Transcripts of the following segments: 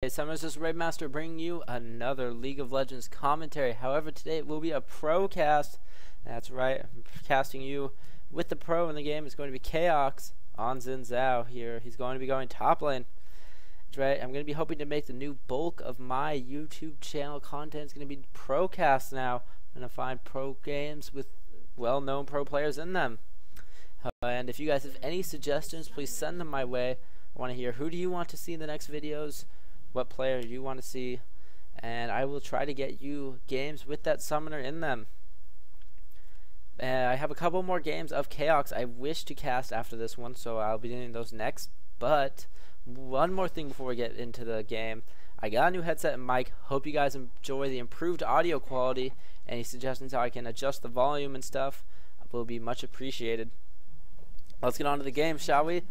Hey Summers, this is Raabemaster bringing you another League of Legends commentary. However, today it will be a Procast. That's right, I'm casting you with the pro in the game. It's going to be Chaox on Xin Zhao here. He's going to be going top lane. That's right, I'm going to be hoping to make the new bulk of my YouTube channel content. It's going to be Procast now. I'm going to find pro games with well-known pro players in them. And if you guys have any suggestions, please send them my way. I want to hear, who do you want to see in the next videos? What player do you want to see? And I will try to get you games with that summoner in them. I have a couple more games of Chaox I wish to cast after this one, so I'll be doing those next. But one more thing before we get into the game. I got a new headset and mic. Hope you guys enjoy the improved audio quality. Any suggestions how I can adjust the volume and stuff will be much appreciated. Let's get on to the game, shall we?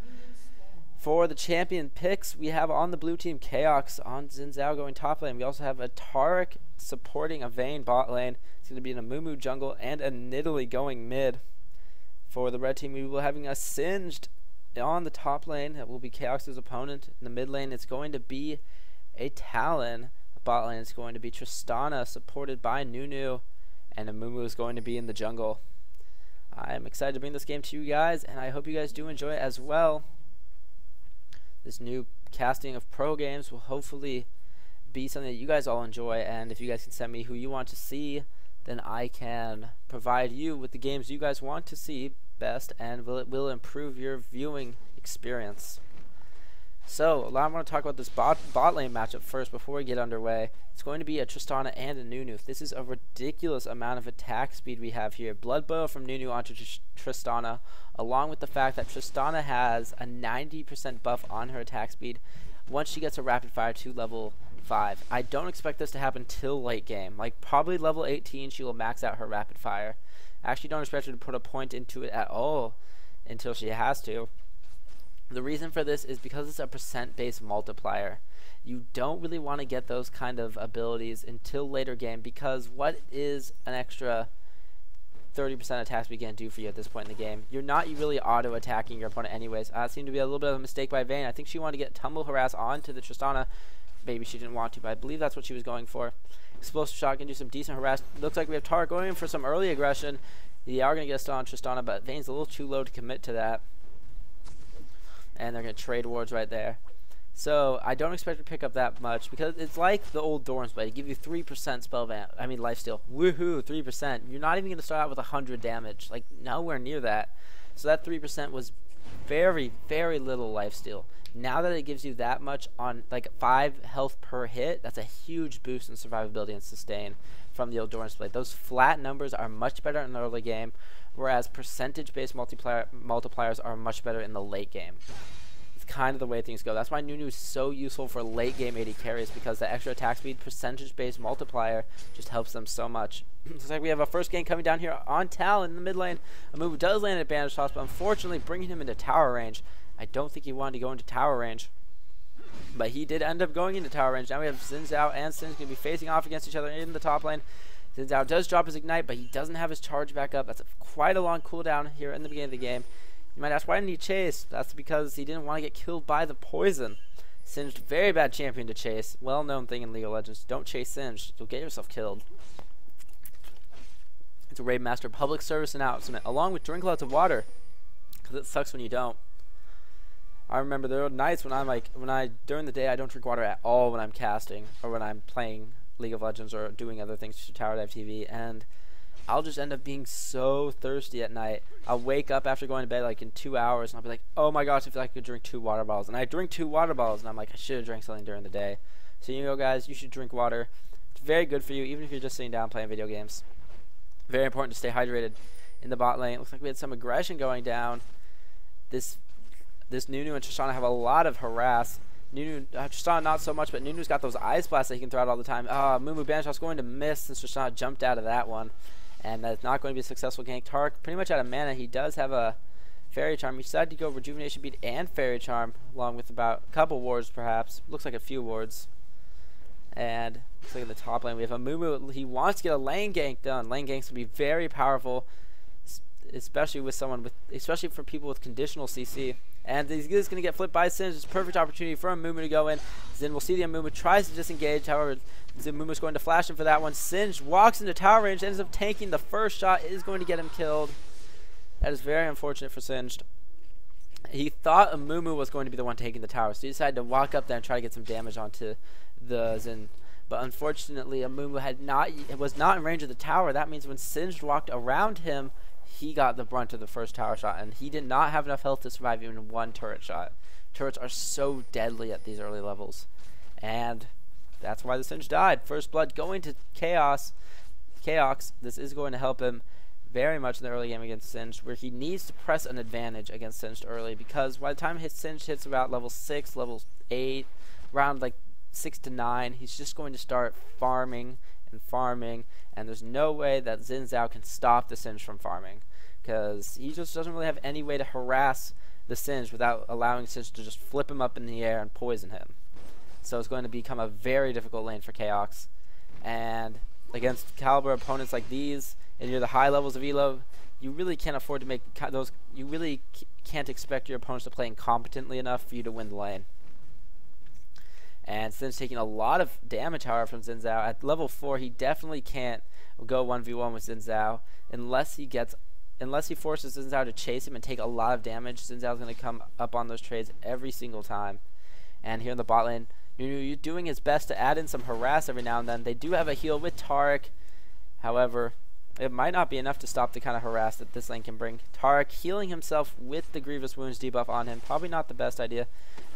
For the champion picks, we have on the blue team Chaox on Xin Zhao going top lane. We also have a Taric supporting a Vayne bot lane. It's going to be in a Mumu jungle and a Nidalee going mid. For the red team, we will be having a Singed on the top lane. That will be Chaox's opponent. In the mid lane, it's going to be a Talon. The bot lane is going to be Tristana supported by Nunu. And a Mumu is going to be in the jungle. I am excited to bring this game to you guys, and I hope you guys do enjoy it as well. This new casting of pro games will hopefully be something that you guys all enjoy, and if you guys can send me who you want to see, then I can provide you with the games you guys want to see best, and it will improve your viewing experience. So, I want to talk about this bot lane matchup first before we get underway. It's going to be a Tristana and a Nunu. This is a ridiculous amount of attack speed we have here. Blood Boil from Nunu onto Tristana, along with the fact that Tristana has a 90% buff on her attack speed once she gets a rapid fire to level 5. I don't expect this to happen till late game. Like probably level 18 she will max out her rapid fire. I actually don't expect her to put a point into it at all until she has to. The reason for this is because it's a percent-based multiplier. You don't really want to get those kind of abilities until later game, because what is an extra 30% attack speed going to do for you at this point in the game? You're not really auto-attacking your opponent anyways. It seemed to be a little bit of a mistake by Vayne. I think she wanted to get Tumble Harass onto the Tristana. Maybe she didn't want to, but I believe that's what she was going for. Explosive Shot can do some decent harass. Looks like we have Taric going in for some early aggression. They are going to get a stun on Tristana, but Vayne's a little too low to commit to that. And they're going to trade wards right there. So I don't expect to pick up that much, because it's like the old Doran's Blade. Give you 3% lifesteal. Woohoo, 3%. You're not even going to start out with 100 damage. Like, nowhere near that. So that 3% was very, very little lifesteal. Now that it gives you that much on like 5 health per hit, that's a huge boost in survivability and sustain from the old Doran's Blade. Those flat numbers are much better in the early game, whereas percentage-based multipliers are much better in the late game. It's kind of the way things go. That's why Nunu is so useful for late game AD carries, because the extra attack speed percentage-based multiplier just helps them so much. Looks like we have a first game coming down here on Talon in the mid lane. A move does land at Bandage Toss, but unfortunately bringing him into tower range. I don't think he wanted to go into tower range, but he did end up going into tower range. Now we have Xin Zhao and Sin going to be facing off against each other in the top lane. Xin Zhao does drop his Ignite, but he doesn't have his charge back up. That's quite a long cooldown here in the beginning of the game. You might ask, why didn't he chase? That's because he didn't want to get killed by the poison. Singed, very bad champion to chase. Well-known thing in League of Legends. Don't chase Singed. You'll get yourself killed. It's a Raabemaster public service announcement, along with drink lots of water, because it sucks when you don't. I remember there were nights when during the day I don't drink water at all when I'm casting, or when I'm playing League of Legends or doing other things to Tower Dive TV, and I'll just end up being so thirsty at night. I'll wake up after going to bed like in 2 hours, and I'll be like, oh my gosh, I feel like I could drink 2 water bottles. And I drink 2 water bottles, and I'm like, I should have drank something during the day. So you know, guys, you should drink water. It's very good for you, even if you're just sitting down playing video games. Very important to stay hydrated. In the bot lane, it looks like we had some aggression going down. This Nunu and Tristana have a lot of harass. Tristana not so much, but Nunu's got those Ice Blasts that he can throw out all the time. Mumu Bandage Toss going to miss since Tristana jumped out of that one. And that's not going to be a successful gank. Taric pretty much out of mana. He does have a Fairy Charm. He decided to go Rejuvenation Bead and Fairy Charm, along with about a couple wards perhaps. Looks like a few wards. And looks like in the top lane we have a Mumu. He wants to get a lane gank done. Lane ganks will be very powerful. especially for people with conditional CC. And he's going to get flipped by Xin. It's a perfect opportunity for Amumu to go in. Xin will see the Amumu, tries to disengage. However, Amumu's going to flash him for that one. Xin walks into tower range, ends up tanking the first shot, is going to get him killed. That is very unfortunate for Singed. He thought Amumu was going to be the one taking the tower, so he decided to walk up there and try to get some damage onto the Xin. But unfortunately, Amumu was not in range of the tower. That means when Singed walked around him, he got the brunt of the first tower shot, and he did not have enough health to survive even one turret shot. Turrets are so deadly at these early levels, and that's why the Singed died. First blood going to Chaox. This is going to help him very much in the early game against Singed, where he needs to press an advantage against Singed early, because by the time Singed hits about level 6, level 8, around like 6 to 9, he's just going to start farming, and there's no way that Xin Zhao can stop the Singed from farming, because he just doesn't really have any way to harass the Singed without allowing Singed to just flip him up in the air and poison him. So it's going to become a very difficult lane for Chaox, and against caliber opponents like these, and near the high levels of elo, you really can't afford to make those. You really can't expect your opponents to play incompetently enough for you to win the lane. And Sin's taking a lot of damage, however, from Xin Zhao. At level 4, he definitely can't go 1v1 with Xin Zhao unless he forces Xin Zhao to chase him and take a lot of damage. Xin Zhao's going to come up on those trades every single time. And here in the bot lane, Nunu doing his best to add in some harass every now and then. They do have a heal with Taric. However, it might not be enough to stop the kind of harass that this lane can bring. Taric healing himself with the Grievous Wounds debuff on him. Probably not the best idea.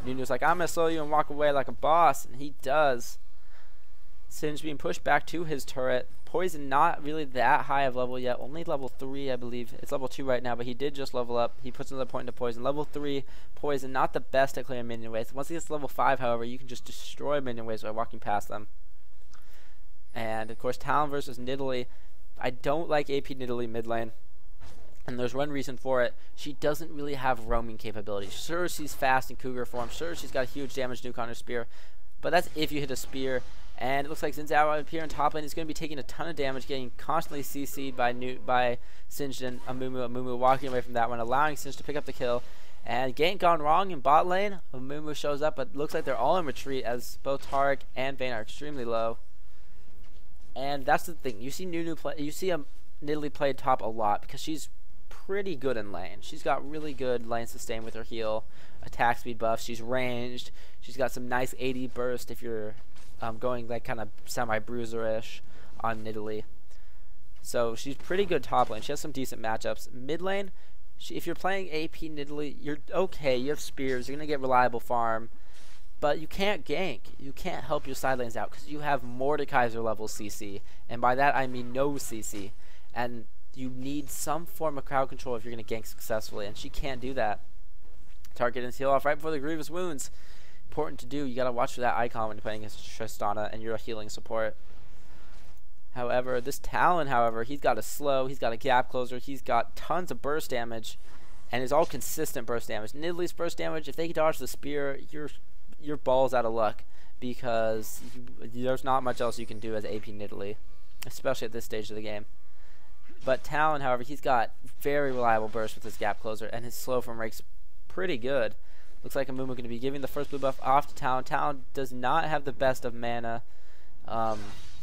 Nunu's like, I'm going to slow you and walk away like a boss. And he does. Singe being pushed back to his turret. Poison not really that high of level yet. Only level 3, I believe. It's level 2 right now, but he did just level up. He puts another point into Poison. Level 3, Poison, not the best at clearing minion waves. Once he gets to level 5, however, you can just destroy minion waves by walking past them. And, of course, Talon versus Nidalee. I don't like AP Nidalee mid lane. And there's one reason for it. She doesn't really have roaming capabilities. Sure, she's fast in Cougar form. Sure, she's got a huge damage nuke on her spear. But that's if you hit a spear. And it looks like Xin Zhao up here in top lane is going to be taking a ton of damage, getting constantly CC'd by Singed and Amumu walking away from that one, allowing Singed to pick up the kill. And gank gone wrong in bot lane. Amumu shows up, but looks like they're all in retreat as both Taric and Vayne are extremely low. And that's the thing. You see Nidalee play top a lot because she's pretty good in lane. She's got really good lane sustain with her heal, attack speed buff. She's ranged. She's got some nice 80 burst if you're going like kind of semi-bruiser-ish on Nidalee. So she's pretty good top lane. She has some decent matchups. Mid lane, if you're playing AP Nidalee, you're okay. You have spears. You're going to get reliable farm. But you can't gank. You can't help your side lanes out because you have Mordekaiser level CC. And by that I mean no CC. And you need some form of crowd control if you're going to gank successfully. And she can't do that. Target and heal off right before the Grievous Wounds. Important to do. You got to watch for that icon when you're playing against Tristana and you're a healing support. However, this Talon, he's got a slow. He's got a gap closer. He's got tons of burst damage. And it's all consistent burst damage. Nidalee's burst damage, if they dodge the spear, your ball's out of luck because there's not much else you can do as AP Nidalee, especially at this stage of the game. But Talon, however, he's got very reliable burst with his gap closer, and his slow from Rake's pretty good. Looks like Amumu going to be giving the first blue buff off to Talon. Talon does not have the best of mana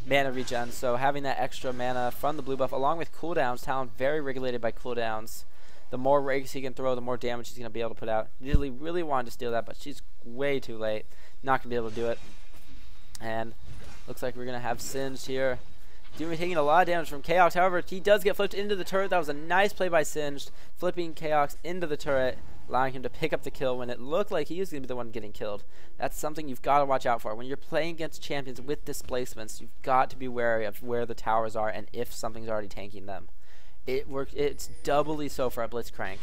regen, so having that extra mana from the blue buff along with cooldowns, Talon very regulated by cooldowns. The more rakes he can throw, the more damage he's going to be able to put out. Nidalee really wanted to steal that, but she's way too late. Not going to be able to do it. And looks like we're going to have Singed here. Taking a lot of damage from Chaox. However, he does get flipped into the turret. That was a nice play by Singed. Flipping Chaox into the turret, allowing him to pick up the kill when it looked like he was going to be the one getting killed. That's something you've got to watch out for. When you're playing against champions with displacements, you've got to be wary of where the towers are and if something's already tanking them. It's doubly so for a Blitzcrank.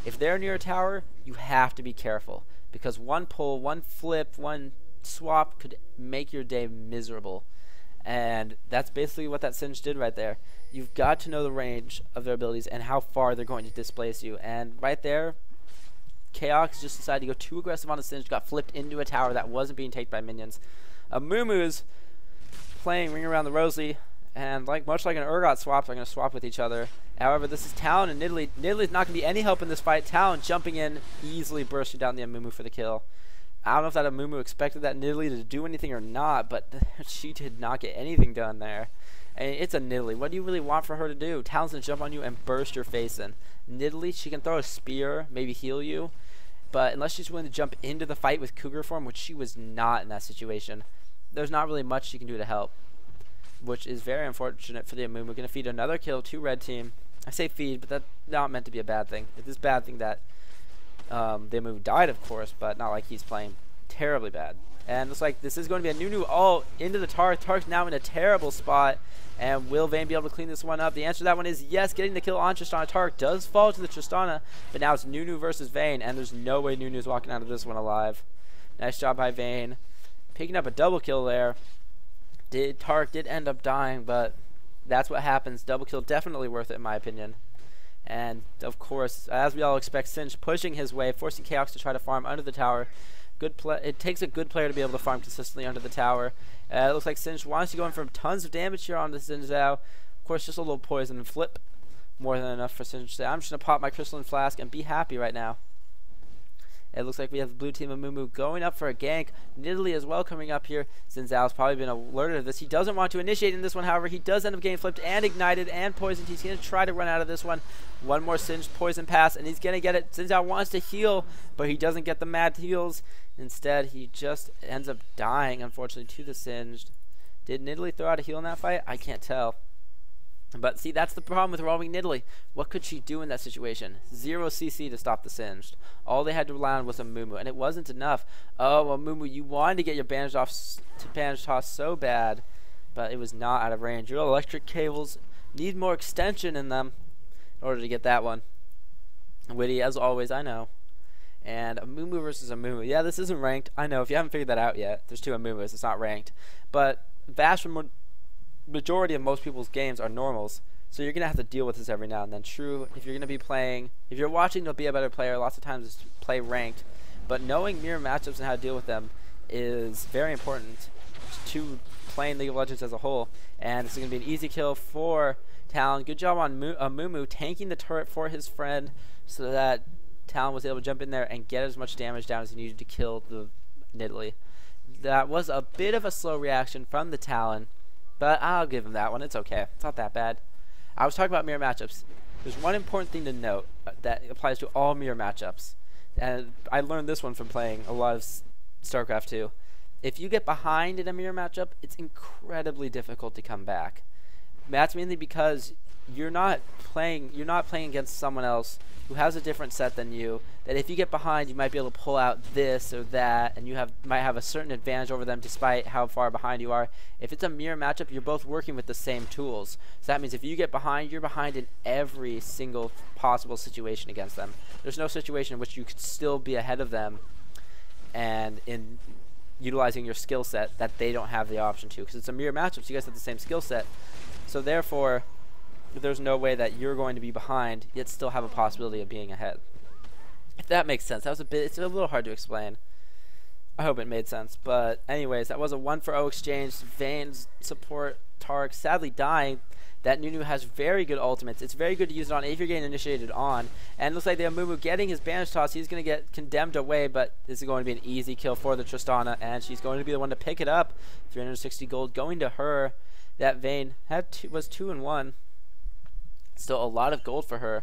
If they're near a tower, you have to be careful because one pull, one flip, one swap could make your day miserable. And that's basically what that Singe did right there. You've got to know the range of their abilities and how far they're going to displace you. And right there, Chaox just decided to go too aggressive on the Singe, got flipped into a tower that wasn't being taken by minions. Amumu's playing Ring Around the Rosie, And much like an Urgot swap, they're going to swap with each other. However, this is Talon and Nidalee. Nidalee's not going to be any help in this fight. Talon jumping in, easily bursting down the Amumu for the kill. I don't know if that Amumu expected that Nidalee to do anything or not, but she did not get anything done there. And it's a Nidalee. What do you really want for her to do? Talon's going to jump on you and burst your face in. Nidalee, she can throw a spear, maybe heal you. But unless she's willing to jump into the fight with Cougar form, which she was not in that situation, there's not really much she can do to help. Which is very unfortunate for the Amumu. We're going to feed another kill to red team. I say feed, but that's not meant to be a bad thing. It is a bad thing that the Amumu died, of course, but not like he's playing terribly bad. And looks like this is going to be a new ult into the Tark. Tark's now in a terrible spot. And will Vayne be able to clean this one up? The answer to that one is yes. Getting the kill on Tristana. Tark does fall to the Tristana, but now it's Nunu versus Vayne, and there's no way Nunu's walking out of this one alive. Nice job by Vayne. Picking up a double kill there. Tark did end up dying, but that's what happens. Double kill definitely worth it in my opinion. And of course, as we all expect, Sinj pushing his way, forcing Chaox to try to farm under the tower. It takes a good player to be able to farm consistently under the tower. It looks like Sinj wants to go in for tons of damage here on the Xin Zhao. Of course, just a little poison and flip. More than enough for Sinj to say, I'm just going to pop my crystalline flask and be happy right now. It looks like we have the blue team of Amumu going up for a gank. Nidalee as well coming up here. Xin Zhao's probably been alerted of this. He doesn't want to initiate in this one, however. He does end up getting flipped and ignited and poisoned. He's going to try to run out of this one. One more Sinj poison pass, and he's going to get it. Xin Zhao wants to heal, but he doesn't get the mad heals. Instead, he just ends up dying, unfortunately, to the Singed. Did Nidalee throw out a heal in that fight? I can't tell. But see, that's the problem with roaming Nidalee. What could she do in that situation? 0 CC to stop the Singed. All they had to rely on was Amumu, and it wasn't enough. Oh, Amumu, you wanted to get your bandage toss so bad, but it was not out of range. Your electric cables need more extension in them in order to get that one. Witty, as always, I know. And Amumu versus Amumu. Yeah, this isn't ranked. I know, if you haven't figured that out yet, there's 2 Amumus. It's not ranked. But vast majority of most people's games are normals, so you're gonna have to deal with this every now and then. True, if you're gonna be playing, if you're watching to be a better player, lots of times it's play ranked, but knowing mirror matchups and how to deal with them is very important to playing League of Legends as a whole. And this is gonna be an easy kill for Talon. Good job on Amumu tanking the turret for his friend so that Talon was able to jump in there and get as much damage down as he needed to kill the Nidalee. That was a bit of a slow reaction from the Talon, but I'll give him that one. It's okay. It's not that bad. I was talking about mirror matchups. There's one important thing to note that applies to all mirror matchups. And I learned this one from playing a lot of StarCraft 2. If you get behind in a mirror matchup, it's incredibly difficult to come back. That's mainly because you're not playing against someone else who has a different set than you, that if you get behind, you might be able to pull out this or that, and you might have a certain advantage over them despite how far behind you are. If it's a mirror matchup, you're both working with the same tools. So that means if you get behind, you're behind in every single possible situation against them. There's no situation in which you could still be ahead of them and in utilizing your skill set that they don't have the option to, because it's a mirror matchup, so you guys have the same skill set. So therefore, there's no way that you're going to be behind yet still have a possibility of being ahead. If that makes sense. It's a little hard to explain. I hope it made sense. But anyways, that was a 1-for-0 exchange. Vayne's support Tark sadly dying. That Nunu has very good ultimates. It's very good to use it on if you're getting initiated on. And it looks like the Amumu getting his bandage toss. He's going to get condemned away, but this is going to be an easy kill for the Tristana, and she's going to be the one to pick it up. 360 gold going to her. That Vayne was 2-1. Still a lot of gold for her.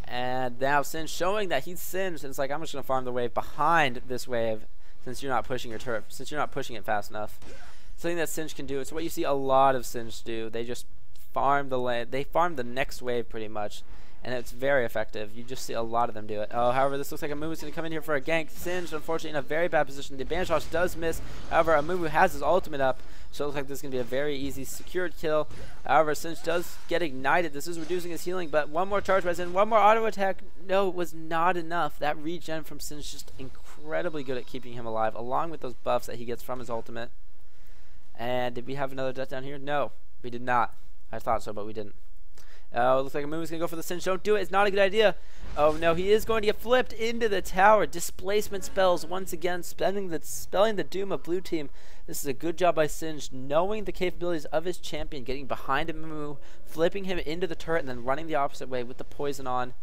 And now Sin showing that he's Singed, and it's like, I'm just going to farm the wave behind this wave since you're not pushing your turret, since you're not pushing it fast enough. Something that Singed can do. It's what you see a lot of Singed do. They just farm the land. They farm the next wave pretty much, and it's very effective. You just see a lot of them do it. Oh, however, this looks like Amumu is going to come in here for a gank. Singed, unfortunately, in a very bad position. The bandage toss does miss. However, Amumu has his ultimate up, so it looks like this is going to be a very easy secured kill. However, Singed does get ignited. This is reducing his healing, but one more charge by Sin, one more auto attack. No, it was not enough. That regen from Singed is just incredibly good at keeping him alive, along with those buffs that he gets from his ultimate. And did we have another death down here? No, we did not. I thought so, but we didn't. Oh, looks like Amumu's going to go for the cinch. Don't do it. It's not a good idea. Oh, no. He is going to get flipped into the tower. Displacement spells once again, spelling the doom of blue team. This is a good job by Singe, knowing the capabilities of his champion, getting behind Amumu, flipping him into the turret, and then running the opposite way with the poison on.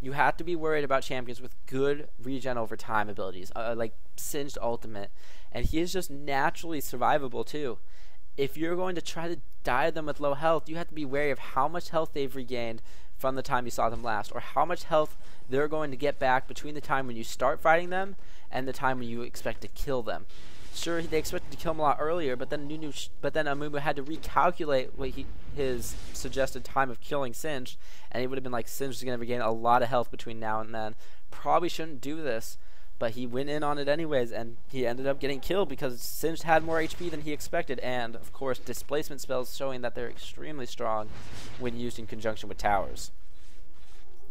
You have to be worried about champions with good regen over time abilities, like Singed Ultimate. And he is just naturally survivable, too. If you're going to try to die them with low health, you have to be wary of how much health they've regained from the time you saw them last, or how much health they're going to get back between the time when you start fighting them and the time when you expect to kill them. Sure, they expected to kill him a lot earlier, but then Amumu had to recalculate what his suggested time of killing Singe, and it would have been like Singe is going to regain a lot of health between now and then. Probably shouldn't do this, but he went in on it anyways, and he ended up getting killed because Singe had more HP than he expected, and of course displacement spells showing that they're extremely strong when used in conjunction with towers.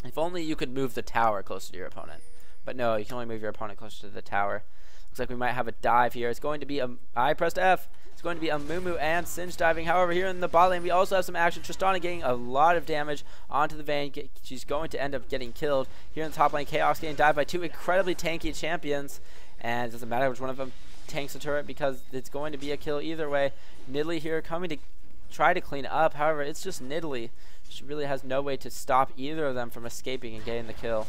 If only you could move the tower closer to your opponent, but no, you can only move your opponent closer to the tower. Looks like we might have a dive here. It's going to be I pressed F. It's going to be Amumu and Singe diving. However, here in the bot lane, we also have some action. Tristana getting a lot of damage onto the Vayne. She's going to end up getting killed. Here in the top lane, Chaox getting dived by two incredibly tanky champions. And it doesn't matter which one of them tanks the turret because it's going to be a kill either way. Nidalee here coming to try to clean up. However, it's just Nidalee. She really has no way to stop either of them from escaping and getting the kill.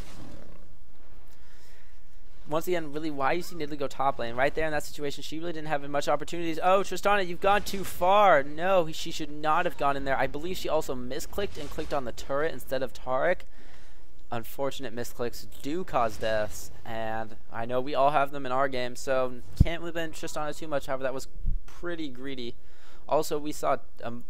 Once again, really, why you see Nidalee go top lane? Right there in that situation, she really didn't have much opportunities. Oh, Tristana, you've gone too far. No, she should not have gone in there. I believe she also misclicked and clicked on the turret instead of Taric. Unfortunate misclicks do cause deaths, and I know we all have them in our game, so can't really blame Tristana too much. However, that was pretty greedy. Also, we saw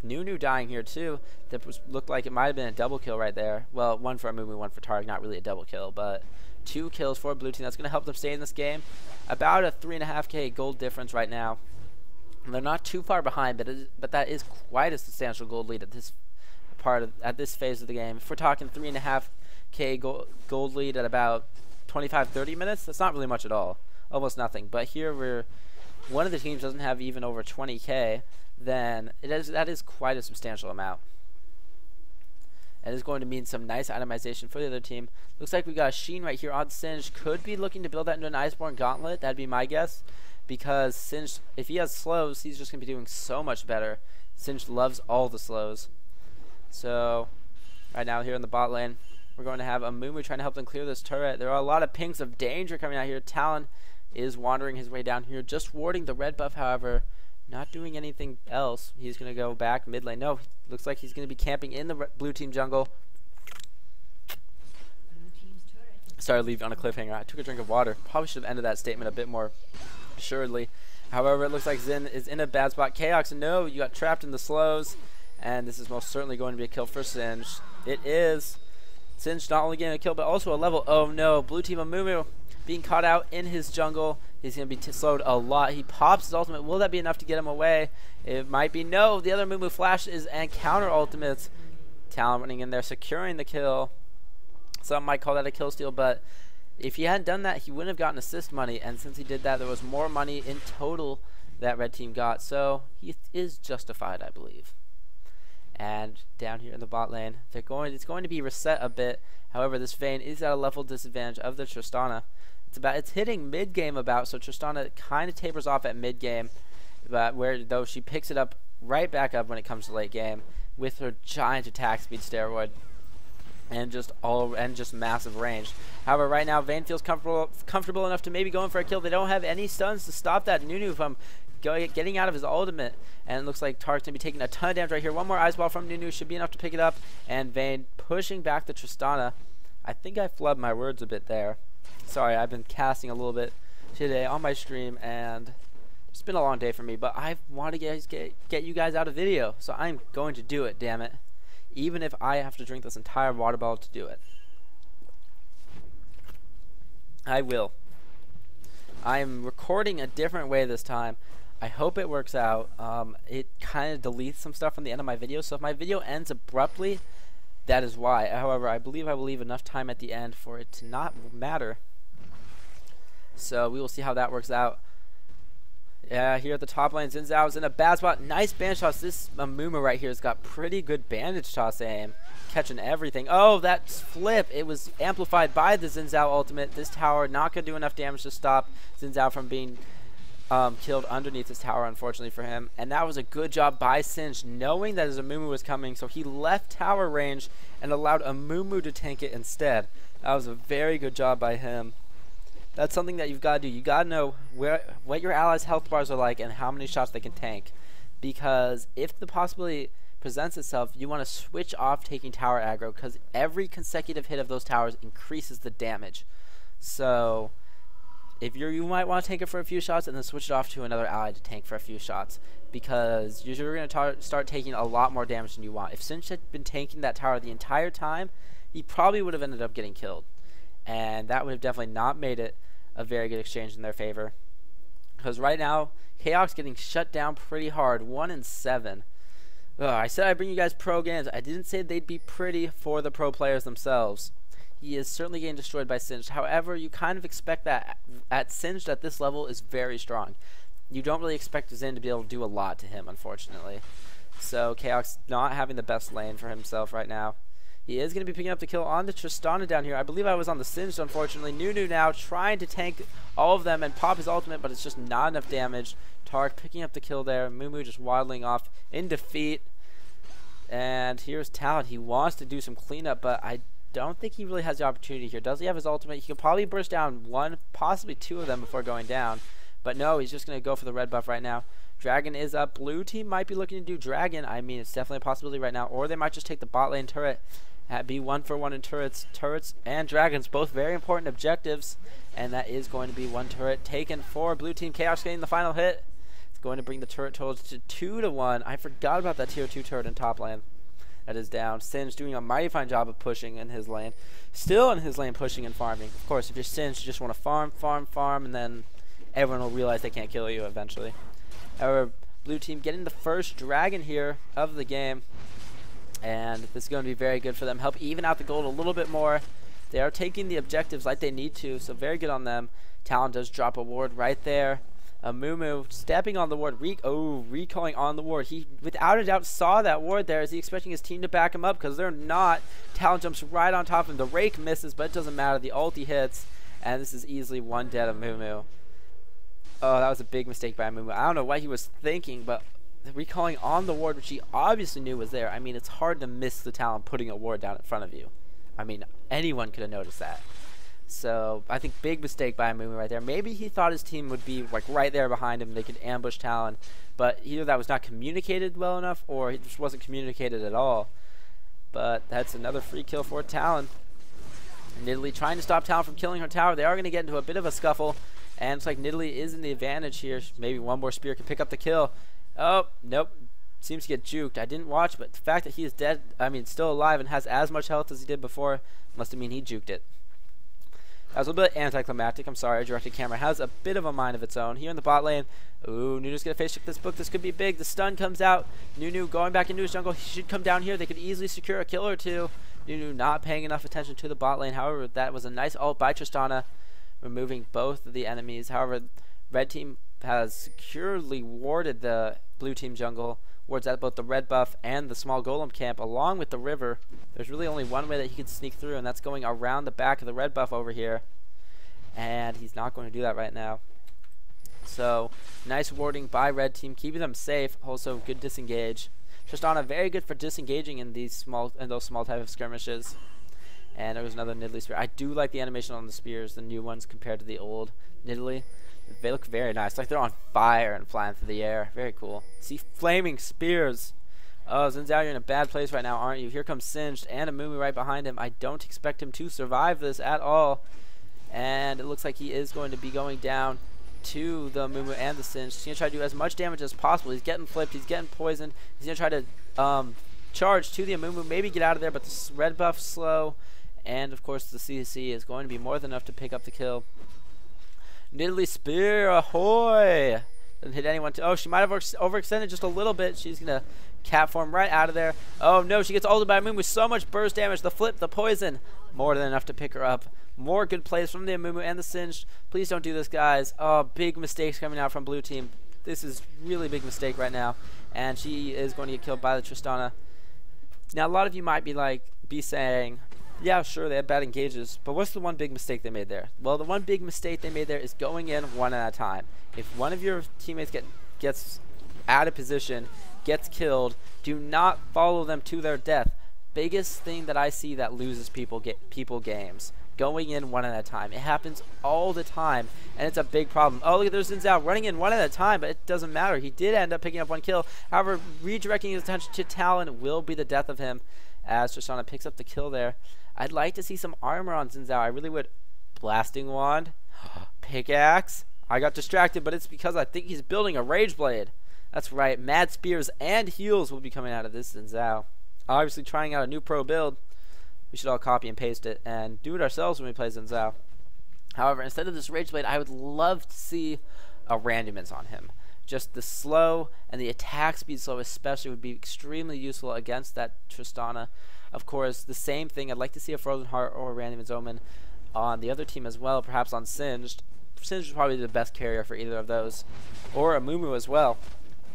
Nunu dying here too. That looked like it might have been a double kill right there. Well, one for Amumu, one for Taric. Not really a double kill, but 2 kills for blue team. That's going to help them stay in this game. About a 3.5k gold difference right now. And they're not too far behind, but that is quite a substantial gold lead at this phase of the game. If we're talking 3.5k gold lead at about 25-30 minutes, that's not really much at all. Almost nothing. But here one of the teams doesn't have even over 20k, then that is quite a substantial amount. And it's going to mean some nice itemization for the other team. Looks like we got a Sheen right here on Singe. Could be looking to build that into an Iceborne Gauntlet. That'd be my guess. Because Singe, if he has slows, he's just going to be doing so much better. Singe loves all the slows. So, right now here in the bot lane, we're going to have Amumu trying to help them clear this turret. There are a lot of pings of danger coming out here. Talon is wandering his way down here, just warding the red buff, however. Not doing anything else. He's going to go back mid lane. No, looks like he's going to be camping in the blue team jungle. Sorry to leave on a cliffhanger. I took a drink of water. Probably should have ended that statement a bit more assuredly. However, it looks like Xin is in a bad spot. Chaox, no, you got trapped in the slows. And this is most certainly going to be a kill for Singe. It is. Singe not only getting a kill, but also a level. Oh no, blue team Amumu being caught out in his jungle. He's going to be slowed a lot. He pops his ultimate. Will that be enough to get him away? It might be. No, the other Mumu flashes and counter ultimates. Talon running in there, securing the kill. Some might call that a kill steal, but if he hadn't done that, he wouldn't have gotten assist money. And since he did that, there was more money in total that red team got. So he is justified, I believe. And down here in the bot lane, it's going to be reset a bit. However, this Vayne is at a level disadvantage of the Tristana. It's hitting mid game about, so Tristana kind of tapers off at mid game, but though she picks it up right back up when it comes to late game with her giant attack speed steroid and just massive range. However, right now Vayne feels comfortable enough to maybe go in for a kill. They don't have any stuns to stop that Nunu from getting out of his ultimate, and it looks like Tark's gonna be taking a ton of damage right here. One more ice ball from Nunu should be enough to pick it up, and Vayne pushing back the Tristana. I think I flubbed my words a bit there. Sorry, I've been casting a little bit today on my stream, and it's been a long day for me, but I want to get you guys out a video, so I'm going to do it, damn it. Even if I have to drink this entire water bottle to do it. I will. I'm recording a different way this time. I hope it works out. It kind of deletes some stuff from the end of my video, so if my video ends abruptly, that is why. However, I believe I will leave enough time at the end for it to not matter. So we will see how that works out. Yeah, here at the top lane, Xin Zhao is in a bad spot. Nice bandage toss. This Amumu right here has got pretty good bandage toss aim. Catching everything. Oh, that flip. It was amplified by the Xin Zhao ultimate. This tower not going to do enough damage to stop Xin Zhao from being killed underneath this tower, unfortunately for him. And that was a good job by Sinj, knowing that his Amumu was coming. So he left tower range and allowed Amumu to tank it instead. That was a very good job by him. That's something that you've got to do. You got to know what your allies' health bars are like and how many shots they can tank. Because if the possibility presents itself, you want to switch off taking tower aggro, because every consecutive hit of those towers increases the damage. So if you might want to tank it for a few shots and then switch it off to another ally to tank for a few shots, because usually you're going to start taking a lot more damage than you want. If Sinch had been tanking that tower the entire time, he probably would have ended up getting killed, and that would have definitely not made it a very good exchange in their favor. Because right now, Chaox getting shut down pretty hard, 1-7. I said I'd bring you guys pro games. I didn't say they'd be pretty for the pro players themselves. He is certainly getting destroyed by Singed. However, you kind of expect that at Singed at this level is very strong. You don't really expect Xin to be able to do a lot to him, unfortunately. So Chaox not having the best lane for himself right now. He is going to be picking up the kill on the Tristana down here. I believe I was on the Singed, unfortunately. Nunu now trying to tank all of them and pop his ultimate, but it's just not enough damage. Tark picking up the kill there. Mumu just waddling off in defeat. And here's Talon. He wants to do some cleanup, but I don't think he really has the opportunity here. Does he have his ultimate? He could probably burst down one, possibly two of them before going down. But no, he's just going to go for the red buff right now. Dragon is up. Blue team might be looking to do Dragon. I mean, it's definitely a possibility right now. Or they might just take the bot lane turret. Be 1-for-1 in turrets. Turrets and dragons, both very important objectives. And that is going to be one turret taken for blue team. Chaos getting the final hit. It's going to bring the turret totals to 2-1. I forgot about that tier 2 turret in top lane. That is down. Singe doing a mighty fine job of pushing in his lane. Still in his lane, pushing and farming. Of course, if you're Singe, you just want to farm, and then everyone will realize they can't kill you eventually. However, blue team getting the first dragon here of the game. And this is going to be very good for them. Help even out the gold a little bit more. They are taking the objectives like they need to, so very good on them. Talon does drop a ward right there. Mumu stepping on the ward, recalling on the ward. He, without a doubt, saw that ward there. Is he expecting his team to back him up? Because they're not. Talon jumps right on top of him. The rake misses, but it doesn't matter. The ulti hits, and this is easily one dead of Mumu. Oh, that was a big mistake by Mumu. I don't know what he was thinking, but recalling on the ward, which he obviously knew was there. I mean, it's hard to miss the Talon putting a ward down in front of you. I mean, anyone could have noticed that. So I think big mistake by Mumu right there. Maybe he thought his team would be like right there behind him. They could ambush Talon, but either that was not communicated well enough, or it just wasn't communicated at all. But that's another free kill for Talon. Nidalee trying to stop Talon from killing her tower. They are going to get into a bit of a scuffle, and it's like Nidalee is in the advantage here. Maybe one more spear can pick up the kill. Oh, nope. Seems to get juked. I didn't watch, but the fact that he is dead, I mean, still alive and has as much health as he did before, must have mean he juked it. That was a little bit anticlimactic. I'm sorry, our directed camera has a bit of a mind of its own. Here in the bot lane, ooh, Nunu's going to face check this book. This could be big. The stun comes out. Nunu going back into his jungle. He should come down here. They could easily secure a kill or two. Nunu not paying enough attention to the bot lane. However, that was a nice ult by Tristana, removing both of the enemies. However, red team has securely warded the blue team jungle. Wards at both the red buff and the small golem camp, along with the river. There's really only one way that he can sneak through, and that's going around the back of the red buff over here. And he's not going to do that right now. So, nice warding by red team, keeping them safe. Also, good disengage. Tristana very good for disengaging in those small type of skirmishes. And there was another Nidalee spear. I do like the animation on the spears, the new ones compared to the old Nidalee. They look very nice, like they're on fire and flying through the air. Very cool. See flaming spears. Oh, Xin Zhao, you're in a bad place right now, aren't you? Here comes Singed and a Mumu right behind him. I don't expect him to survive this at all. And it looks like he is going to be going down to the Mumu and the Singed. He's going to try to do as much damage as possible. He's getting flipped. He's getting poisoned. He's going to try to charge to the Mumu, maybe get out of there, but the red buff's slow. And, of course, the CC is going to be more than enough to pick up the kill. Nidalee spear, ahoy! Doesn't hit anyone. Oh, she might have overextended just a little bit. She's going to cap form right out of there. Oh, no, she gets ulted by Mumu with so much burst damage. The flip, the poison, more than enough to pick her up. More good plays from the Mumu and the Singed. Please don't do this, guys. Oh, big mistakes coming out from blue team. This is really big mistake right now, and she is going to get killed by the Tristana. Now, a lot of you might be saying, yeah, sure, they had bad engages, but what's the one big mistake they made there? Well, the one big mistake they made there is going in one at a time. If one of your teammates gets out of position, gets killed, do not follow them to their death. Biggest thing that I see that loses people games. Going in one at a time. It happens all the time, and it's a big problem. Oh, look at there's Xin Zhao running in one at a time, but it doesn't matter. He did end up picking up one kill. However, redirecting his attention to Talon will be the death of him as Tristana picks up the kill there. I'd like to see some armor on Xin Zhao. I really would. Blasting Wand. Pickaxe. I got distracted, but it's because I think he's building a Rage Blade. That's right. Mad Spears and Heals will be coming out of this Xin Zhao. Obviously trying out a new pro build. We should all copy and paste it and do it ourselves when we play Xin Zhao. However, instead of this Rage Blade, I would love to see a Randomance on him. Just the slow and the attack speed slow especially would be extremely useful against that Tristana. Of course, the same thing, I'd like to see a Frozen Heart or a Randomance Omen on the other team as well, perhaps on Singed. Singed is probably the best carrier for either of those. Or a Mumu as well,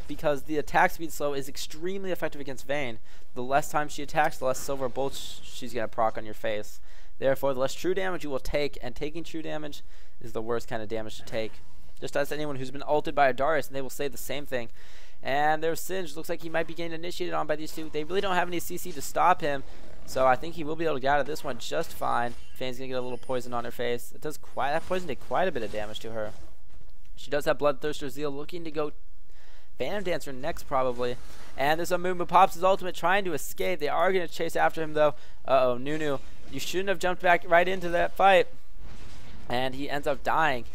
because the attack speed slow is extremely effective against Vayne. The less time she attacks, the less silver bolts she's going to proc on your face. Therefore, the less true damage you will take, and taking true damage is the worst kind of damage to take. Just as anyone who's been ulted by a Darius, and they will say the same thing. And there's Singed. Looks like he might be getting initiated on by these two. They really don't have any CC to stop him, so I think he will be able to get out of this one just fine. Vayne's going to get a little poison on her face. That poison did quite a bit of damage to her. She does have Bloodthirster Zeal looking to go Phantom Dancer next probably. And there's a Mumu pops his ultimate trying to escape. They are going to chase after him though. Uh-oh, Nunu. You shouldn't have jumped back right into that fight. And he ends up dying.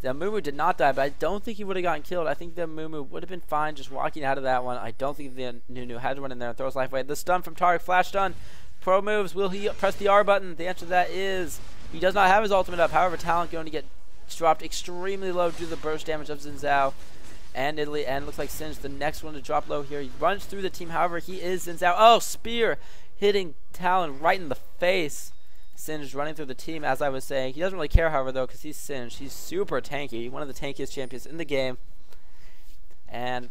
The Mumu did not die, but I don't think he would have gotten killed. I think the Mumu would have been fine just walking out of that one. I don't think the Nunu had to run in there and throw his life away. The stun from Taric, flash stun. Pro moves. Will he press the R button? The answer to that is he does not have his ultimate up. However, Talon going to get dropped extremely low due to the burst damage of Xin Zhao and Italy, and looks like Singed the next one to drop low here. He runs through the team. However, he is Xin Zhao. Oh, spear hitting Talon right in the face. Singed running through the team, as I was saying. He doesn't really care, however, though, because he's Singed. He's super tanky, one of the tankiest champions in the game, and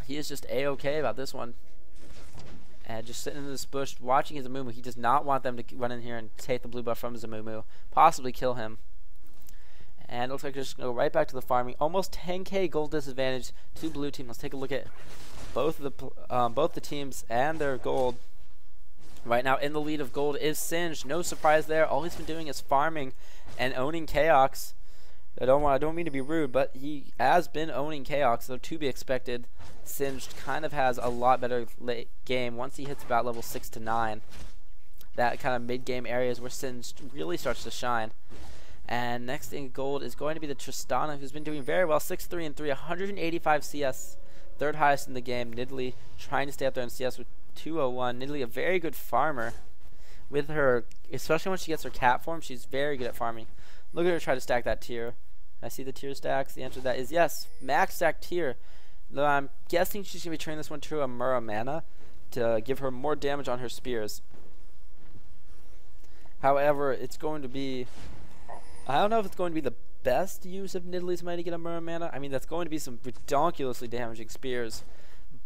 he is just A-okay about this one. And just sitting in this bush, watching his Amumu. He does not want them to run in here and take the blue buff from his Amumu, possibly kill him. And it looks like they're just going to go right back to the farming. Almost 10k gold disadvantage to blue team. Let's take a look at both the teams and their gold. Right now in the lead of gold is Singed. No surprise there. All he's been doing is farming and owning Chaox. I don't mean to be rude, but he has been owning Chaox, so to be expected. Singed kind of has a lot better late game once he hits about level 6 to 9. That kind of mid-game areas where Singed really starts to shine. And next in gold is going to be the Tristana, who's been doing very well. 6-3 and 3, 185 CS, third highest in the game. Nidalee trying to stay up there in CS with 201. Nidalee, a very good farmer. With her, especially when she gets her cat form, she's very good at farming. Look at her try to stack that tier. I see the tier stacks. The answer to that is yes, max stack tier. Though I'm guessing she's going to be turning this one to a Muramana to give her more damage on her spears. However, it's going to be, I don't know if it's going to be the best use of Nidalee's might to get a Muramana. I mean, that's going to be some ridiculously damaging spears.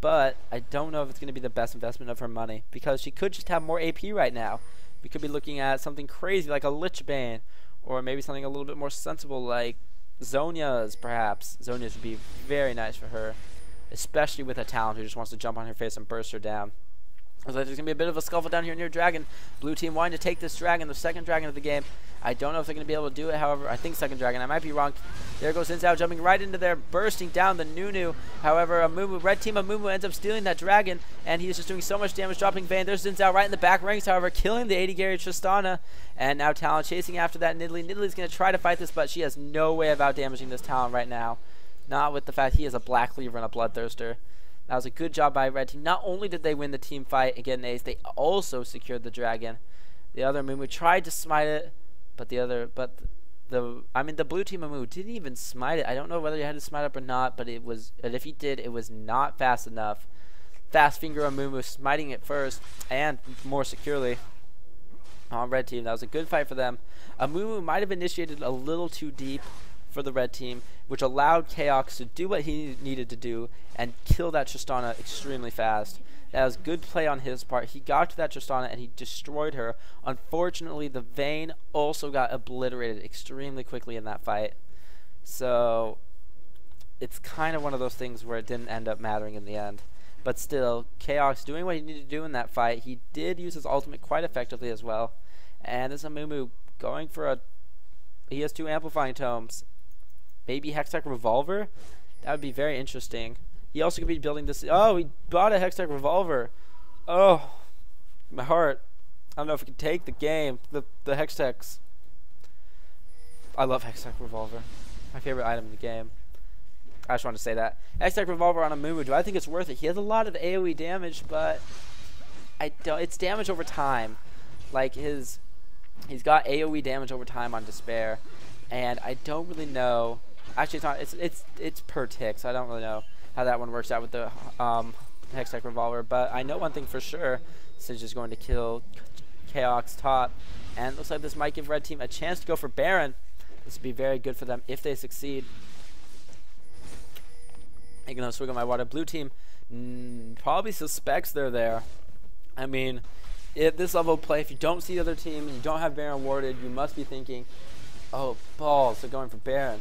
But I don't know if it's going to be the best investment of her money, because she could just have more AP right now. We could be looking at something crazy like a Lich Bane, or maybe something a little bit more sensible like Zhonya's, perhaps. Zhonya's would be very nice for her, especially with a Talon who just wants to jump on her face and burst her down. Looks like there's going to be a bit of a scuffle down here near Dragon. Blue team wanting to take this Dragon, the second Dragon of the game. I don't know if they're going to be able to do it, however, I think second Dragon. I might be wrong. There goes Xin Zhao jumping right into there, bursting down the Nunu. However, Amumu, red team Amumu ends up stealing that Dragon, and he's just doing so much damage, dropping Vayne. There's Xin Zhao right in the back ranks, however, killing the 80 Gary Tristana. And now Talon chasing after that Nidalee. Nidalee's going to try to fight this, but she has no way of out-damaging this Talon right now. Not with the fact he has a Black Cleaver and a Bloodthirster. That was a good job by red team. Not only did they win the team fight and get an ace, they also secured the Dragon. The other Amumu tried to smite it, but the blue team Amumu didn't even smite it. I don't know whether he had to smite up or not, but if he did, it was not fast enough. Fast finger Amumu smiting it first and more securely on red team. That was a good fight for them. Amumu might have initiated a little too deep for the red team, which allowed Chaox to do what he needed to do and kill that Tristana extremely fast. That was good play on his part. He got to that Tristana and he destroyed her. Unfortunately, the Vayne also got obliterated extremely quickly in that fight. So it's kind of one of those things where it didn't end up mattering in the end. But still, Chaox doing what he needed to do in that fight. He did use his ultimate quite effectively as well. And this is Amumu going for a... He has 2 amplifying tomes. Maybe Hextech Revolver? That would be very interesting. He also could be building this... Oh, he bought a Hextech Revolver. Oh, my heart. I don't know if he can take the game. The Hextechs. I love Hextech Revolver. My favorite item in the game. I just wanted to say that. Hextech Revolver on Amumu. Do I think it's worth it? He has a lot of AoE damage, but I don't... It's damage over time. Like he's got AoE damage over time on Despair, and I don't really know. Actually, it's not. It's per tick, so I don't really know how that one works out with the Hextech Revolver. But I know one thing for sure: Xin is going to kill Chaox top, and it looks like this might give red team a chance to go for Baron. This would be very good for them if they succeed. Taking a swig of my water. Blue team probably suspects they're there. I mean, at this level of play, if you don't see the other team and you don't have Baron warded, you must be thinking, oh, balls, they're going for Baron.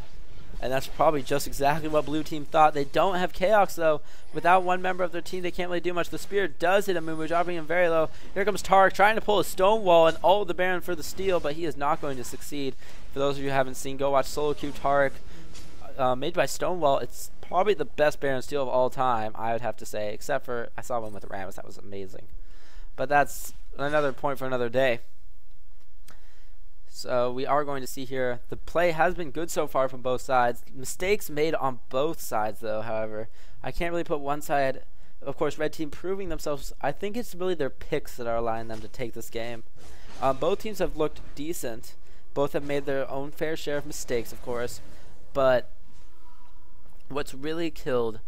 And that's probably just exactly what blue team thought. They don't have Chaox, though. Without one member of their team, they can't really do much. The spear does hit Amumu, dropping him very low. Here comes Tarek trying to pull a stone wall and ult the Baron for the steal, but he is not going to succeed. For those of you who haven't seen, go watch solo queue Tarek made by Stonewall. It's probably the best Baron steal of all time, I would have to say, except for I saw one with Rammus. That was amazing. But that's another point for another day. So we are going to see here, the play has been good so far from both sides. Mistakes made on both sides, though, however. I can't really put one side. Of course, red team proving themselves. I think it's really their picks that are allowing them to take this game. Both teams have looked decent. Both have made their own fair share of mistakes, of course. But what's really killed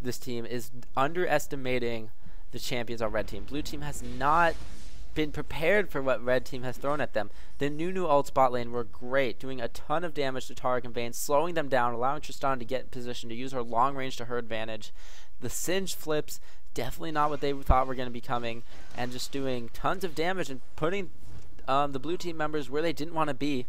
this team is underestimating the champions on red team. Blue team has not been prepared for what red team has thrown at them. The Nunu ults bot lane were great, doing a ton of damage to Tarek and Vayne, slowing them down, allowing Tristana to get in position to use her long range to her advantage. The Singe flips, definitely not what they thought were going to be coming, and just doing tons of damage and putting the blue team members where they didn't want to be.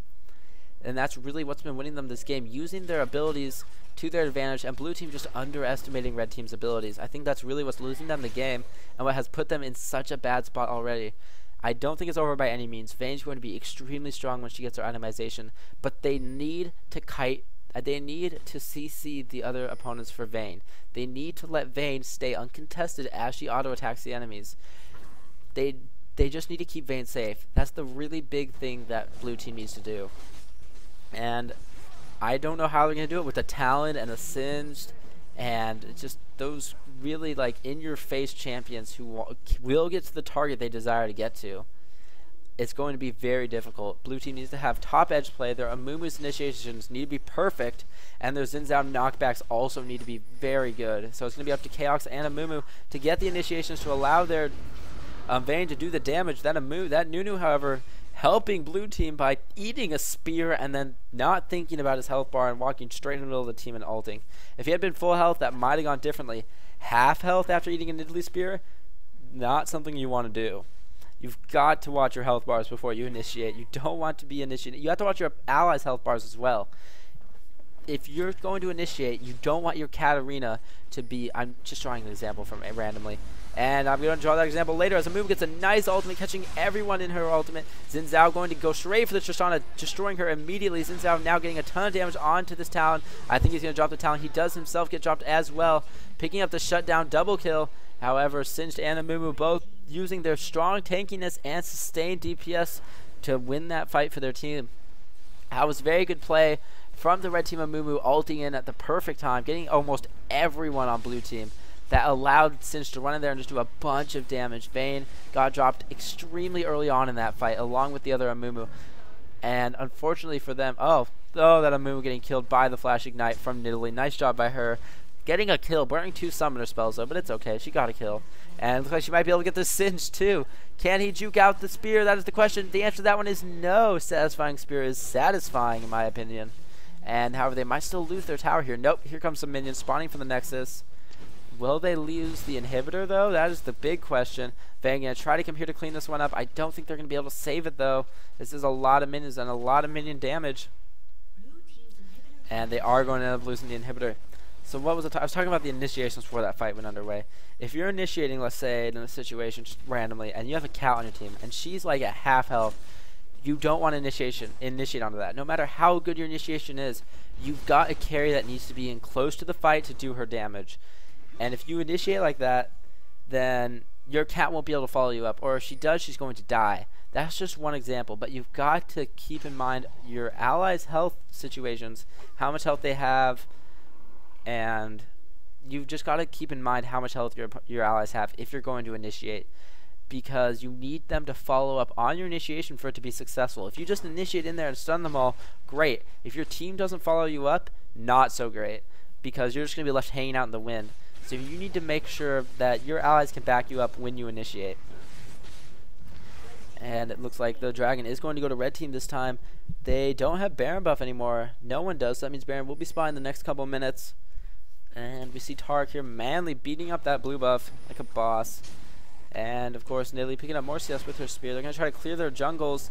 And that's really what's been winning them this game, using their abilities to their advantage, and blue team just underestimating red team's abilities. I think that's really what's losing them the game and what has put them in such a bad spot already. I don't think it's over by any means. Vayne's going to be extremely strong when she gets her itemization, but they need to they need to CC the other opponents for Vayne. They need to let Vayne stay uncontested as she auto attacks the enemies. They just need to keep Vayne safe. That's the really big thing that blue team needs to do. And I don't know how they're going to do it with a Talon and a Singed and just those really like in-your-face champions who will get to the target they desire to get to. It's going to be very difficult. Blue team needs to have top edge play. Their Amumu's initiations need to be perfect, and their Xin Zhao knockbacks also need to be very good. So it's going to be up to Chaox and Amumu to get the initiations to allow their Vayne to do the damage. That Nunu, however, helping blue team by eating a spear and then not thinking about his health bar and walking straight in the middle of the team and ulting. If he had been full health, that might have gone differently. Half health after eating a Nidalee spear, not something you want to do. You've got to watch your health bars before you initiate. You don't want to be initiating. You have to watch your allies' health bars as well. If you're going to initiate, you don't want your Katarina to be... I'm just drawing an example from randomly. And I'm going to draw that example later as Amumu gets a nice ultimate, catching everyone in her ultimate. Xin Zhao going to go straight for the Tristana, destroying her immediately. Xin Zhao now getting a ton of damage onto this Talon. I think he's going to drop the Talon. He does himself get dropped as well, picking up the shutdown double kill. However, Singed and Amumu both using their strong tankiness and sustained DPS to win that fight for their team. That was very good play from the red team. Amumu ulting in at the perfect time, getting almost everyone on blue team. That allowed Singed to run in there and just do a bunch of damage. Vayne got dropped extremely early on in that fight, along with the other Amumu. And unfortunately for them, that Amumu getting killed by the Flash Ignite from Nidalee. Nice job by her. Getting a kill, burning 2 summoner spells though, but it's okay. She got a kill. And it looks like she might be able to get the Singed too. Can he juke out the spear? That is the question. The answer to that one is no. Satisfying spear is satisfying in my opinion. And however, they might still lose their tower here. Nope, here comes some minions spawning from the Nexus. Will they lose the inhibitor, though? That is the big question. They're going to try to come here to clean this one up. I don't think they're going to be able to save it, though. This is a lot of minions and a lot of minion damage. And they are going to end up losing the inhibitor. So what was I was talking about the initiations before that fight went underway. If you're initiating, let's say, in a situation just randomly, and you have a cat on your team, and she's like at half health, you don't want to initiate onto that. No matter how good your initiation is, you've got a carry that needs to be in close to the fight to do her damage. And if you initiate like that, then your cat won't be able to follow you up. Or if she does, she's going to die. That's just one example. But you've got to keep in mind your allies' health situations, how much health they have, and you've just got to keep in mind how much health your allies have if you're going to initiate. Because you need them to follow up on your initiation for it to be successful. If you just initiate in there and stun them all, great. If your team doesn't follow you up, not so great. Because you're just going to be left hanging out in the wind. So you need to make sure that your allies can back you up when you initiate. And it looks like the dragon is going to go to red team this time. They don't have Baron buff anymore. No one does. So that means Baron will be spawning the next couple of minutes. And we see Tark here manly beating up that blue buff like a boss. And of course Nidalee picking up more CS with her spear. They're going to try to clear their jungles.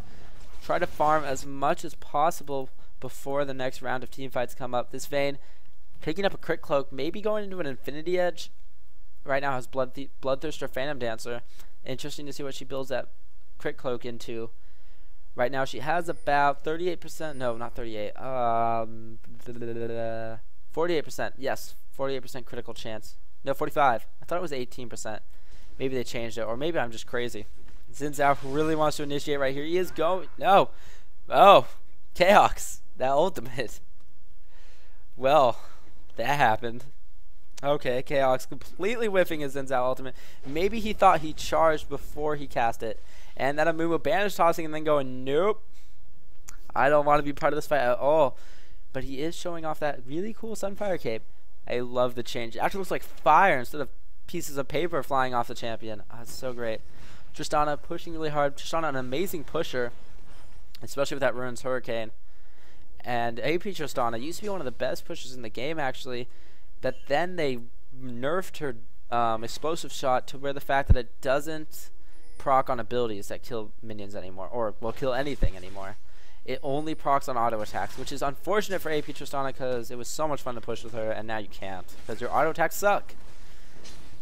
Try to farm as much as possible before the next round of team fights come up. This Vayne picking up a crit cloak, maybe going into an Infinity Edge. Right now has Bloodthirster Phantom Dancer. Interesting to see what she builds that crit cloak into. Right now she has about 38%. No, not 38. 48%. Yes, 48% critical chance. No, 45. I thought it was 18%. Maybe they changed it, or maybe I'm just crazy. Xin Zhao really wants to initiate right here. He is going. No. Oh, Chaox. That ultimate. Well, that happened. Okay, Chaox completely whiffing his Xin Zhao ultimate. Maybe he thought he charged before he cast it. And then Amumu bandage tossing and then going, nope. I don't want to be part of this fight at all. But he is showing off that really cool Sunfire cape. I love the change. It actually looks like fire instead of pieces of paper flying off the champion. Oh, it's so great. Tristana pushing really hard. Tristana an amazing pusher, especially with that Ruins Hurricane. And AP Tristana used to be one of the best pushers in the game, actually. That then they nerfed her explosive shot to where the fact that it doesn't proc on abilities that kill minions anymore, or will kill anything anymore. It only procs on auto attacks, which is unfortunate for AP Tristana because it was so much fun to push with her, and now you can't because your auto attacks suck.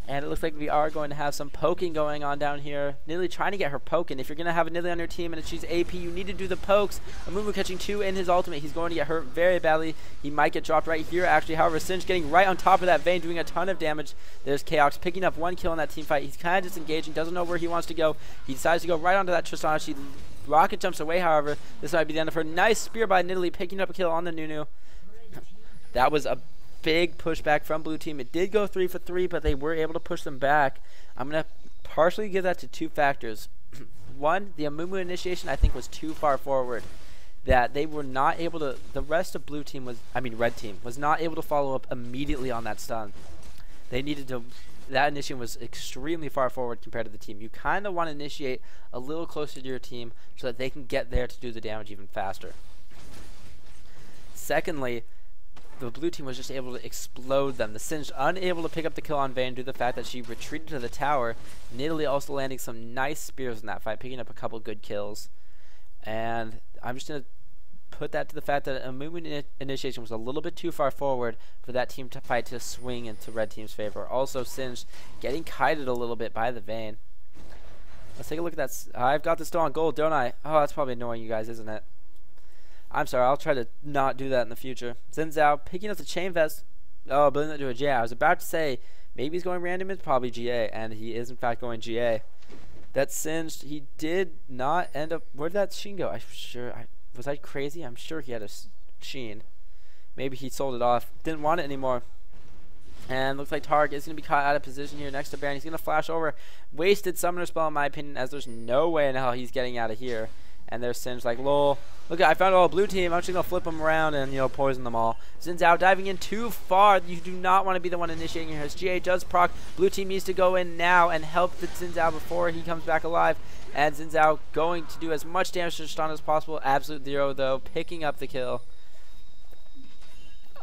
And it looks like we are going to have some poking going on down here. Nidalee trying to get her poking. If you're going to have a Nidalee on your team and she's AP, you need to do the pokes. Amumu catching 2 in his ultimate. He's going to get hurt very badly. He might get dropped right here, actually. However, Singe getting right on top of that Vayne, doing a ton of damage. There's Chaox picking up 1 kill in that team fight. He's kind of disengaging, doesn't know where he wants to go. He decides to go right onto that Tristana. She rocket jumps away, however. This might be the end of her. Nice spear by Nidalee, picking up a kill on the Nunu. That was a big pushback from blue team. It did go 3 for 3, but they were able to push them back. I'm going to partially give that to 2 factors. One, the Amumu initiation I think was too far forward. That they were not able to, the rest of red team was not able to follow up immediately on that stun. They needed to, that initiation was extremely far forward compared to the team. You kind of want to initiate a little closer to your team so that they can get there to do the damage even faster. Secondly, the blue team was just able to explode them. The Singe unable to pick up the kill on Vayne due to the fact that she retreated to the tower. Nidalee also landing some nice spears in that fight, picking up a couple good kills. And I'm just going to put that to the fact that a Amumu initiation was a little bit too far forward for that team to fight to swing into red team's favor. Also, Singe getting kited a little bit by the Vayne. Let's take a look at that. I've got this still on gold, don't I? Oh, that's probably annoying you guys, isn't it? I'm sorry, I'll try to not do that in the future. Xin Zhao picking up the chain vest. Oh, building that to a GA. I was about to say maybe he's going random. It's probably GA, and he is in fact going GA. That Singed. He did not end up. Where did that Sheen go? Was I crazy? I'm sure he had a Sheen. Maybe he sold it off. Didn't want it anymore. And looks like Tark is going to be caught out of position here next to Baron. He's going to flash over. Wasted summoner spell in my opinion, as there's no way in hell he's getting out of here. And there's Singe like, lol. Look, I found all blue team. I'm just going to flip them around and, you know, poison them all. Xin Zhao diving in too far. You do not want to be the one initiating here. His GA does proc. Blue team needs to go in now and help the Xin Zhao before he comes back alive. And Xin Zhao going to do as much damage to Tristana as possible. Absolute zero, though. Picking up the kill.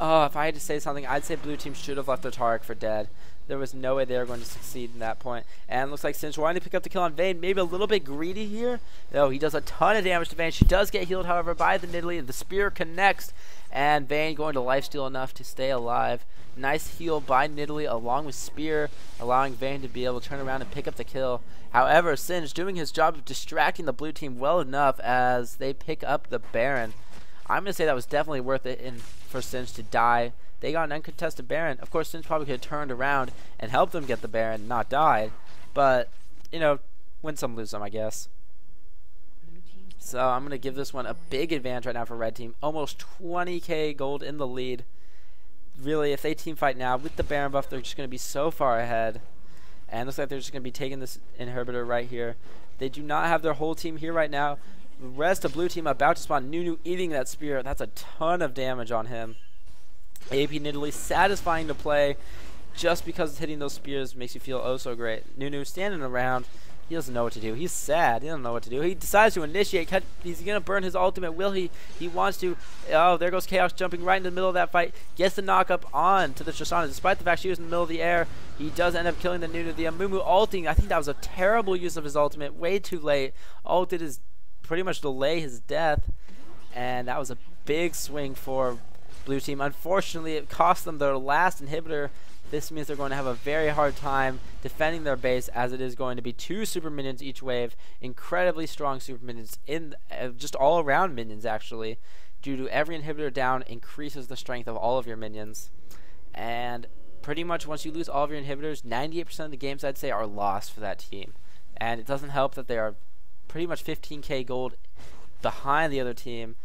Oh, if I had to say something, I'd say blue team should have left their Tarek for dead. There was no way they were going to succeed in that point. And looks like Xin Zhao wanting to pick up the kill on Vayne. Maybe a little bit greedy here. No, he does a ton of damage to Vayne. She does get healed, however, by the Nidalee. The spear connects. And Vayne going to lifesteal enough to stay alive. Nice heal by Nidalee along with spear, allowing Vayne to be able to turn around and pick up the kill. However, Singe doing his job of distracting the blue team well enough as they pick up the Baron. I'm going to say that was definitely worth it for Singe to die. They got an uncontested Baron. Of course, Singe probably could have turned around and helped them get the Baron, not died. But, you know, win some, lose some, I guess. So I'm going to give this one a big advantage right now for red team. Almost 20k gold in the lead. Really, if they team fight now with the Baron buff, they're just going to be so far ahead. And looks like they're just going to be taking this inhibitor right here. They do not have their whole team here right now. The rest of blue team about to spawn. Nunu eating that spear. That's a ton of damage on him. AP Nidalee satisfying to play just because it's hitting those spears makes you feel oh so great. Nunu standing around. He doesn't know what to do. He's sad. He doesn't know what to do. He decides to initiate. He's going to burn his ultimate. Will he? He wants to. Oh, there goes Chaox jumping right in the middle of that fight. Gets the knock up on to the Tristana. Despite the fact she was in the middle of the air, he does end up killing the Nunu. The Amumu ulting. I think that was a terrible use of his ultimate. Way too late. All it did is pretty much delay his death. And that was a big swing for blue team. Unfortunately, it cost them their last inhibitor. This means they're going to have a very hard time defending their base, as it is going to be 2 super minions each wave. Incredibly strong super minions, in just all around minions actually. Due to every inhibitor down increases the strength of all of your minions. And pretty much once you lose all of your inhibitors, 98% of the games I'd say are lost for that team. And it doesn't help that they are pretty much 15k gold behind the other team.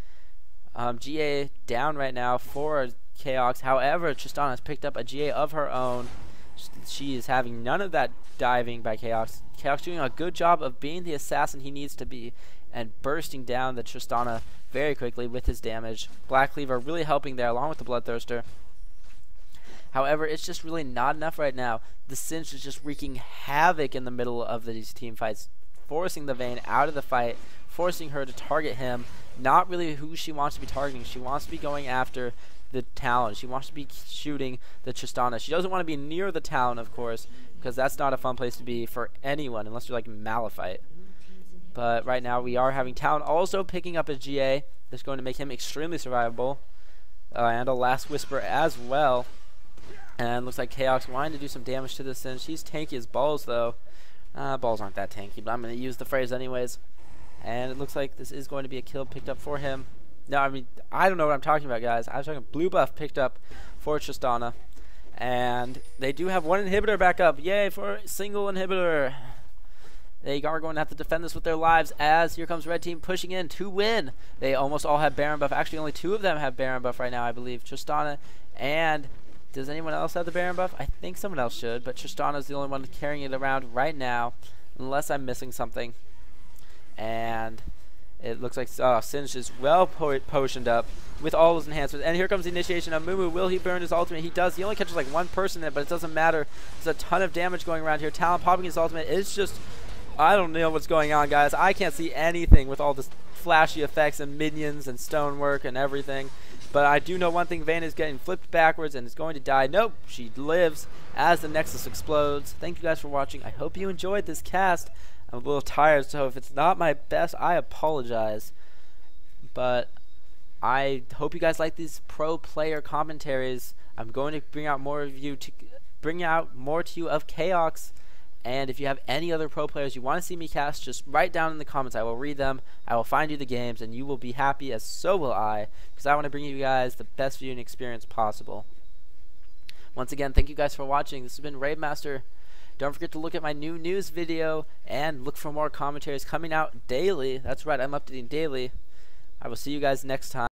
GA down right now for Chaox. However, Tristana has picked up a GA of her own. She is having none of that diving by Chaox. Chaox doing a good job of being the assassin he needs to be and bursting down the Tristana very quickly with his damage. Black Cleaver really helping there along with the Bloodthirster. However, it's just really not enough right now. The Singe is just wreaking havoc in the middle of these team fights, forcing the Vayne out of the fight, forcing her to target him. Not really who she wants to be targeting. She wants to be going after the Talon. She wants to be shooting the Tristana. She doesn't want to be near the Talon, of course, because that's not a fun place to be for anyone unless you're like Malphite. But right now we are having Talon also picking up a GA. That's going to make him extremely survivable. And a Last Whisper as well. And looks like Chaox wanting to do some damage to this Singe. She's tanky as balls though. Balls aren't that tanky, but I'm going to use the phrase anyways. And it looks like this is going to be a kill picked up for him. No, I mean, I don't know what I'm talking about, guys. I was talking blue buff picked up for Tristana. And they do have one inhibitor back up. Yay for a single inhibitor. They are going to have to defend this with their lives, as here comes red team pushing in to win. They almost all have Baron buff. Actually, only 2 of them have Baron buff right now, I believe. Tristana and... does anyone else have the Baron buff? I think someone else should, but Tristana is the only one carrying it around right now, unless I'm missing something. And it looks like Singe is well potioned up with all those enhancements. And here comes the initiation of Mumu. Will he burn his ultimate? He does. He only catches like 1 person in it, but it doesn't matter. There's a ton of damage going around here. Talon popping his ultimate. It's just, I don't know what's going on, guys. I can't see anything with all this flashy effects and minions and stonework and everything. But I do know one thing. Vayne is getting flipped backwards and is going to die. Nope, she lives as the Nexus explodes. Thank you guys for watching. I hope you enjoyed this cast. I'm a little tired, so if it's not my best, I apologize. But I hope you guys like these pro player commentaries. I'm going to bring out more of you to bring out more to you of Chaox. And if you have any other pro players you want to see me cast, just write down in the comments. I will read them. I will find you the games, and you will be happy, as so will I, because I want to bring you guys the best viewing experience possible. Once again, thank you guys for watching. This has been Raabemaster. Don't forget to look at my new news video and look for more commentaries coming out daily. That's right, I'm updating daily. I will see you guys next time.